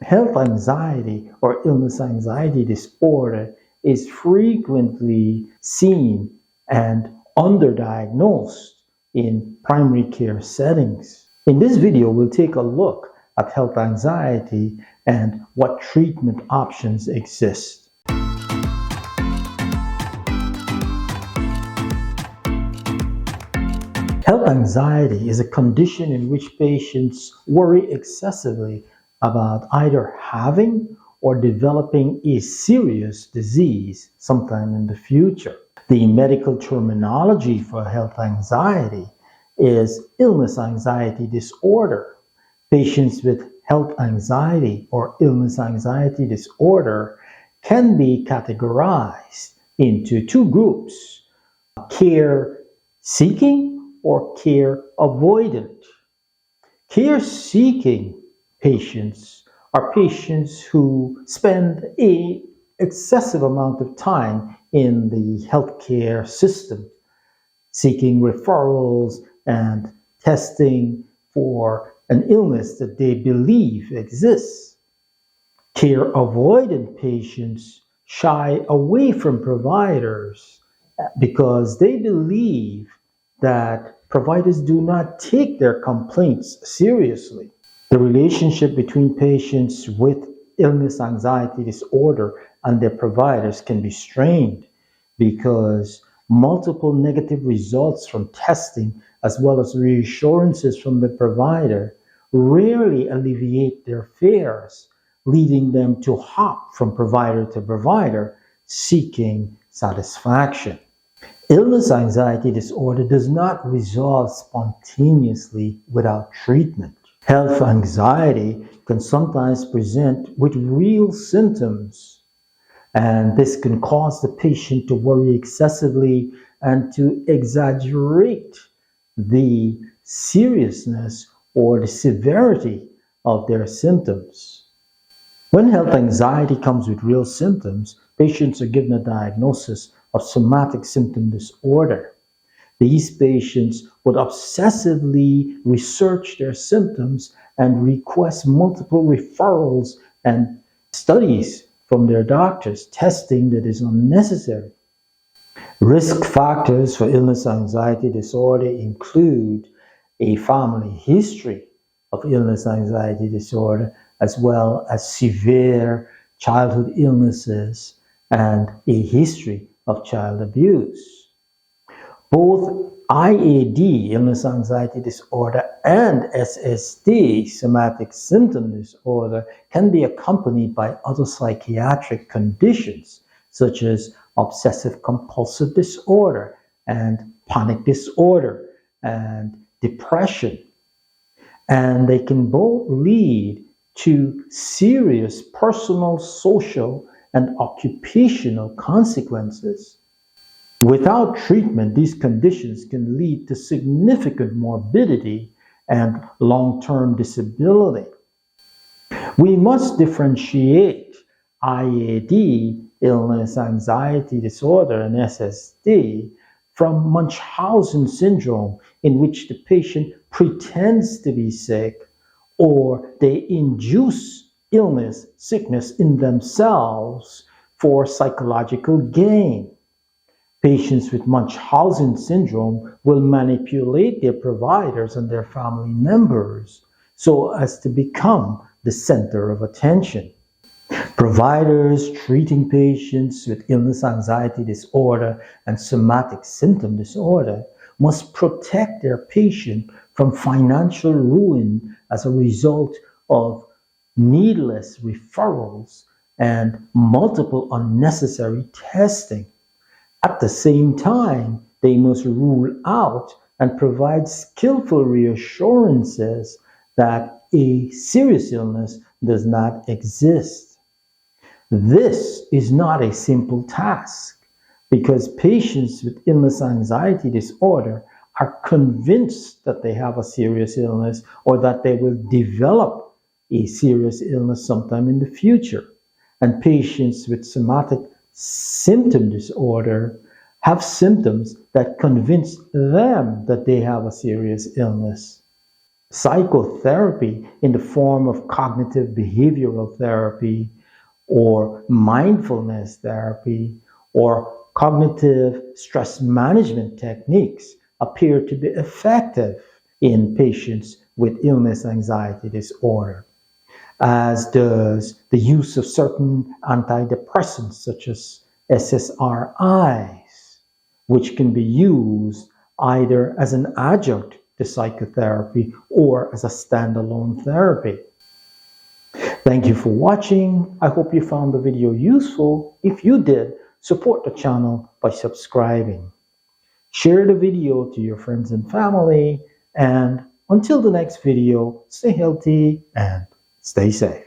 health anxiety or illness anxiety disorder is frequently seen and underdiagnosed in primary care settings. In this video, we'll take a look at health anxiety and what treatment options exist. Health anxiety is a condition in which patients worry excessively about either having or developing a serious disease sometime in the future. The medical terminology for health anxiety is illness anxiety disorder. Patients with health anxiety or illness anxiety disorder can be categorized into two groups: care seeking or care avoidant. Care seeking patients are patients who spend an excessive amount of time in the healthcare system, seeking referrals and testing for an illness that they believe exists. Care avoidant patients shy away from providers because they believe that providers do not take their complaints seriously. The relationship between patients with illness anxiety disorder and their providers can be strained because multiple negative results from testing, as well as reassurances from the provider, rarely alleviate their fears, leading them to hop from provider to provider seeking satisfaction. Illness anxiety disorder does not resolve spontaneously without treatment. Health anxiety can sometimes present with real symptoms, and this can cause the patient to worry excessively and to exaggerate the seriousness or the severity of their symptoms. When health anxiety comes with real symptoms, patients are given a diagnosis of somatic symptom disorder. These patients would obsessively research their symptoms and request multiple referrals and studies from their doctors, testing that is unnecessary. Risk factors for illness anxiety disorder include a family history of illness anxiety disorder, as well as severe childhood illnesses and a history of child abuse. Both IAD, illness anxiety disorder, and SSD, somatic symptom disorder, can be accompanied by other psychiatric conditions such as obsessive compulsive disorder and panic disorder and depression. And they can both lead to serious personal, social, and occupational consequences. Without treatment, these conditions can lead to significant morbidity and long-term disability. We must differentiate IAD, illness anxiety disorder, and SSD from Munchausen syndrome, in which the patient pretends to be sick or they induce illness, sickness in themselves for psychological gain. Patients with Munchausen syndrome will manipulate their providers and their family members so as to become the center of attention. Providers treating patients with illness anxiety disorder and somatic symptom disorder must protect their patient from financial ruin as a result of needless referrals and multiple unnecessary testing. At the same time, they must rule out and provide skillful reassurances that a serious illness does not exist. This is not a simple task because patients with illness anxiety disorder are convinced that they have a serious illness or that they will develop a serious illness sometime in the future. And patients with somatic symptom disorder have symptoms that convince them that they have a serious illness. Psychotherapy in the form of cognitive behavioral therapy or mindfulness therapy or cognitive stress management techniques appear to be effective in patients with illness anxiety disorder, as does the use of certain antidepressants such as SSRIs, which can be used either as an adjunct to psychotherapy or as a standalone therapy. Thank you for watching. I hope you found the video useful. If you did, support the channel by subscribing. Share the video to your friends and family. And until the next video, stay healthy and stay safe.